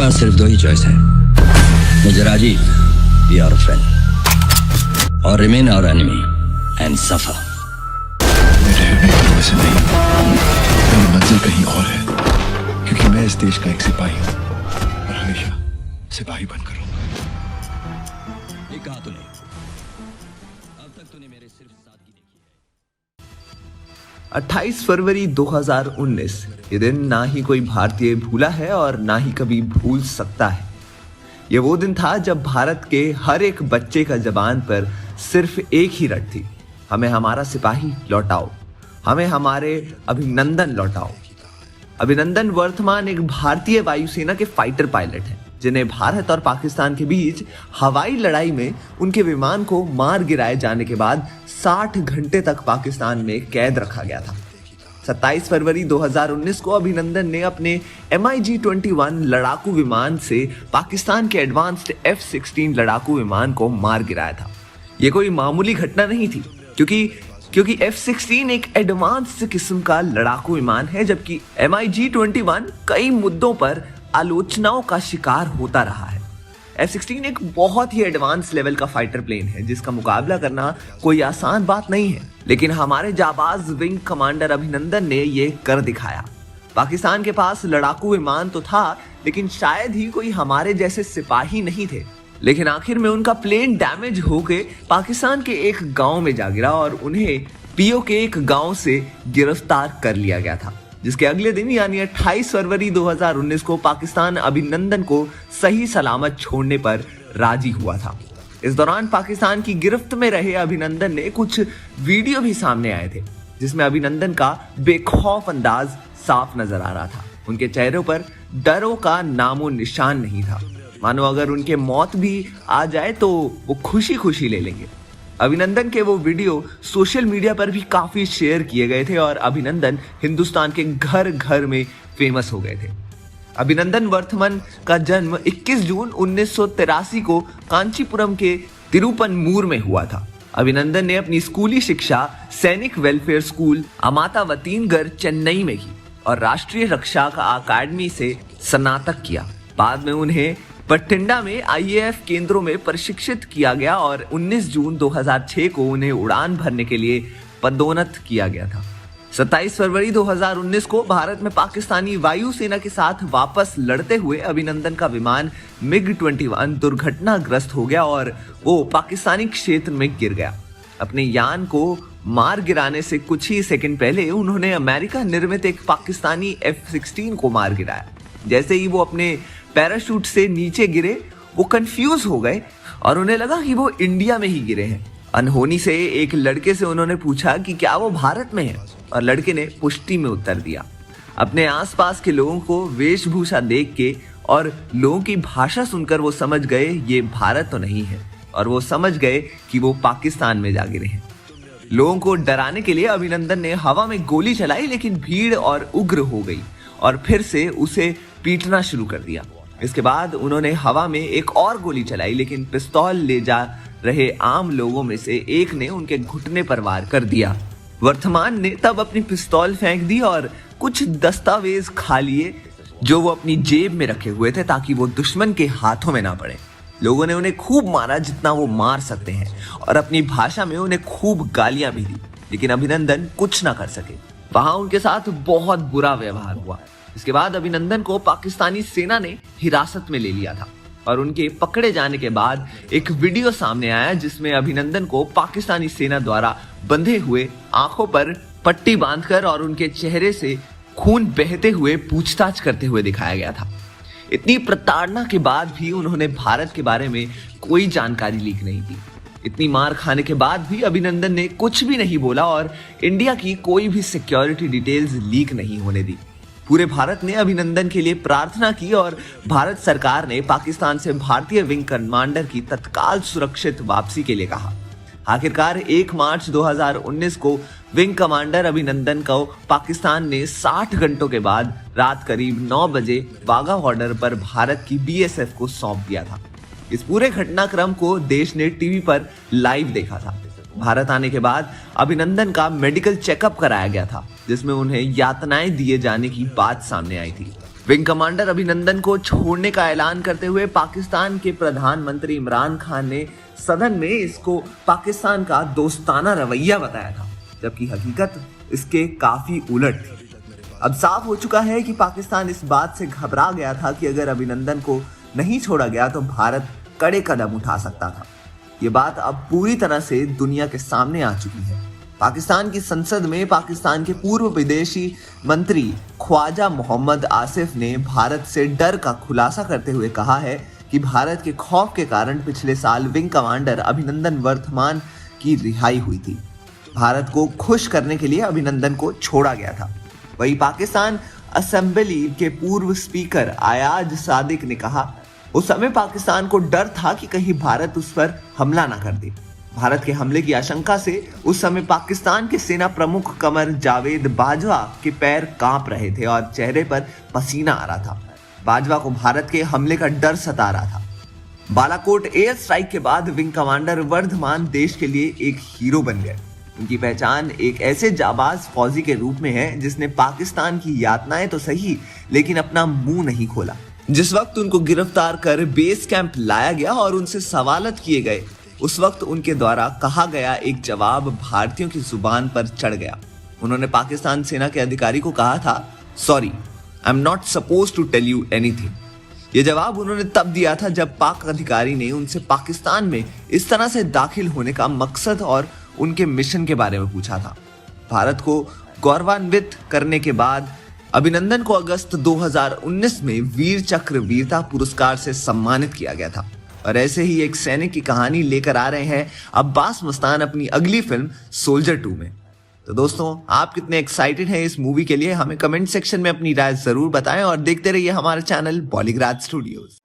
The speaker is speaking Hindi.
पास सिर्फ दो ही चॉइस है, मुझे राजी be our friend or remain our enemy and suffer. ठहरने की वजह नहीं, मेरी मंजिल कहीं और है, क्योंकि मैं इस देश का एक सिपाही हूँ और हमेशा सिपाही बनकर रहूंगा। ये कहा तूने? अब तक तूने मेरे सिर्फ सादगी देखी है। 28 फरवरी 2019 ये दिन ना ही कोई भारतीय भूला है और ना ही कभी भूल सकता है। ये वो दिन था जब भारत के हर एक बच्चे का जबान पर सिर्फ एक ही रट थी, हमें हमारा सिपाही लौटाओ, हमें हमारे अभिनंदन लौटाओ। अभिनंदन वर्तमान एक भारतीय वायुसेना के फाइटर पायलट हैं, जिन्हें भारत और पाकिस्तान के बीच हवाई लड़ाई में उनके विमान को मार गिराए जाने के बाद 60 घंटे तक पाकिस्तान में कैद रखा गया था। 27 फरवरी 2019 को अभिनंदन ने अपने MiG-21 लड़ाकू विमान से पाकिस्तान के एडवांस्ड F-16 लड़ाकू विमान को मार गिराया था। ये कोई मामूली घटना नहीं थी, क्योंकि F-16 एक एडवांस्ड किस्म का लड़ाकू विमान है, जबकि MiG-21 कई मुद्दों पर आलोचनाओं का शिकार होता रहा है। F-16 एक बहुत ही एडवांस लेवल का फाइटर प्लेन है, जिसका मुकाबला करना कोई आसान बात नहीं है, लेकिन हमारे जाबाज विंग कमांडर अभिनंदन ने ये कर दिखाया। पाकिस्तान के पास लड़ाकू विमान तो था, लेकिन शायद ही कोई हमारे जैसे सिपाही नहीं थे। लेकिन आखिर में उनका प्लेन डैमेज होके पाकिस्तान के एक गांव में जा गिरा और उन्हें पीओ के एक गांव से गिरफ्तार कर लिया गया था, जिसके अगले दिन यानी 28 फरवरी 2019 को पाकिस्तान अभिनंदन को सही सलामत छोड़ने पर राजी हुआ था। इस दौरान पाकिस्तान की गिरफ्त में रहे अभिनंदन ने कुछ वीडियो भी सामने आए थे, जिसमें अभिनंदन का बेखौफ अंदाज साफ नजर आ रहा था। उनके चेहरों पर डरों का नामो निशान नहीं था, मानो अगर उनके मौत भी आ जाए तो वो खुशी खुशी ले लेंगे। अभिनंदन के वो वीडियो सोशल मीडिया पर भी काफी शेयर किए गए थे और अभिनंदन हिंदुस्तान के घर घर में फेमस हो गए थे। अभिनंदन वर्तमान का जन्म 21 जून 1983 को कांचीपुरम के तिरुपनमूर में हुआ था। अभिनंदन ने अपनी स्कूली शिक्षा सैनिक वेलफेयर स्कूल अमातावतीनगर चेन्नई में की और राष्ट्रीय रक्षा अकादमी से स्नातक किया। बाद में उन्हें बठिंडा में IAF केंद्रों में प्रशिक्षित किया गया और 19 जून 2006 को उन्हें उड़ान भरने के लिए पदोन्नत किया गया था। 27 फरवरी 2019 को भारत में पाकिस्तानी वायुसेना के साथ वापस लड़ते हुए अभिनंदन का विमान MiG-21 दुर्घटनाग्रस्त हो गया और वो पाकिस्तानी क्षेत्र में गिर गया। अपने यान को मार गिराने से कुछ ही सेकंड पहले उन्होंने अमेरिका निर्मित एक पाकिस्तानी F-16 को मार गिराया। जैसे ही वो अपने पैराशूट से नीचे गिरे, वो कंफ्यूज हो गए और उन्हें लगा कि वो इंडिया में ही गिरे हैं। अनहोनी से एक लड़के से उन्होंने पूछा कि क्या वो भारत में है, और लड़के ने पुष्टि में उत्तर दिया। अपने आसपास के लोगों को वेशभूषा देख के और लोगों की भाषा सुनकर वो समझ गए ये भारत तो नहीं है, और वो समझ गए कि वो पाकिस्तान में जा गिरे हैं। लोगों को डराने के लिए अभिनंदन ने हवा में गोली चलाई, लेकिन भीड़ और उग्र हो गई और फिर से उसे पीटना शुरू कर दिया। इसके बाद उन्होंने हवा में एक और गोली चलाई, लेकिन पिस्तौल ले जा रहे आम लोगों में से एक ने उनके घुटने पर वार कर दिया। वर्तमान ने तब अपनी पिस्तौल फेंक दी और कुछ दस्तावेज खा लिए जो वो अपनी जेब में रखे हुए थे, ताकि वो दुश्मन के हाथों में ना पड़े। लोगों ने उन्हें खूब मारा जितना वो मार सकते हैं और अपनी भाषा में उन्हें खूब गालियां भी दी, लेकिन अभिनंदन कुछ ना कर सके। वहां उनके साथ बहुत बुरा व्यवहार हुआ। इसके बाद अभिनंदन को पाकिस्तानी सेना ने हिरासत में ले लिया था और उनके पकड़े जाने के बाद एक वीडियो सामने आया, जिसमें अभिनंदन को पाकिस्तानी सेना द्वारा बंधे हुए आंखों पर पट्टी बांधकर और उनके चेहरे से खून बहते हुए पूछताछ करते हुए दिखाया गया था। इतनी प्रताड़ना के बाद भी उन्होंने भारत के बारे में कोई जानकारी लीक नहीं की। इतनी मार खाने के बाद भी अभिनंदन ने कुछ भी नहीं बोला और इंडिया की कोई भी सिक्योरिटी डिटेल्स लीक नहीं होने दी। पूरे भारत ने अभिनंदन के लिए प्रार्थना की और भारत सरकार ने पाकिस्तान से भारतीय विंग कमांडर की तत्काल सुरक्षित वापसी के लिए कहा। आखिरकार 1 मार्च 2019 को विंग कमांडर अभिनंदन को पाकिस्तान ने 60 घंटों के बाद रात करीब 9 बजे वाघा बॉर्डर पर भारत की BSF को सौंप दिया था। इस पूरे घटनाक्रम को देश ने टीवी पर लाइव देखा था। भारत आने के बाद अभिनंदन का मेडिकल चेकअप कराया गया था, जिसमें उन्हें यातनाएं दिए जाने की बात सामने आई थी। विंग कमांडर अभिनंदन को छोड़ने का ऐलान करते हुए पाकिस्तान के प्रधानमंत्री इमरान खान ने सदन में इसको पाकिस्तान का दोस्ताना रवैया बताया था, जबकि हकीकत इसके काफी उलट थी। अब साफ हो चुका है कि पाकिस्तान इस बात से घबरा गया था कि अगर अभिनंदन को नहीं छोड़ा गया तो भारत कड़े कदम उठा सकता था। ये बात अब पूरी तरह से दुनिया के सामने आ चुकी है। पाकिस्तान की संसद में पाकिस्तान के पूर्व विदेशी मंत्री ख्वाजा मोहम्मद आसिफ ने भारत से डर का खुलासा करते हुए कहा है कि भारत के खौफ के कारण पिछले साल विंग कमांडर अभिनंदन वर्धमान की रिहाई हुई थी। भारत को खुश करने के लिए अभिनंदन को छोड़ा गया था। वहीं पाकिस्तान असेंबली के पूर्व स्पीकर अयाज सादिक ने कहा, उस समय पाकिस्तान को डर था कि कहीं भारत उस पर हमला ना कर दे। भारत के हमले की आशंका से उस समय पाकिस्तान के सेना प्रमुख कमर जावेद बाजवा के पैर कांप रहे थे और चेहरे पर पसीना आ रहा था। बाजवा को भारत के हमले का डर सता रहा था। बालाकोट एयर स्ट्राइक के बाद विंग कमांडर वर्धमान देश के लिए एक हीरो बन गए। उनकी पहचान एक ऐसे जाबाज फौजी के रूप में है जिसने पाकिस्तान की यातनाएं तो सही लेकिन अपना मुंह नहीं खोला। जिस वक्त उनको गिरफ्तार कर बेस कैंप लाया गया और उनसे सवालत किए गए, उस वक्त उनके द्वारा कहा गया एक जवाब भारतीयों की जुबान पर चढ़ गया। उन्होंने पाकिस्तान सेना के अधिकारी को कहा था, sorry, I am not suppose to tell you anything. ये जवाब उन्होंने तब दिया था जब पाक अधिकारी ने उनसे पाकिस्तान में इस तरह से दाखिल होने का मकसद और उनके मिशन के बारे में पूछा था। भारत को गौरवान्वित करने के बाद अभिनंदन को अगस्त 2019 में वीर चक्र वीरता पुरस्कार से सम्मानित किया गया था। और ऐसे ही एक सैनिक की कहानी लेकर आ रहे हैं अब्बास मस्तान अपनी अगली फिल्म सोल्जर 2 में। तो दोस्तों, आप कितने एक्साइटेड हैं इस मूवी के लिए, हमें कमेंट सेक्शन में अपनी राय जरूर बताएं और देखते रहिए हमारा चैनल बॉलीग्राज स्टूडियोज।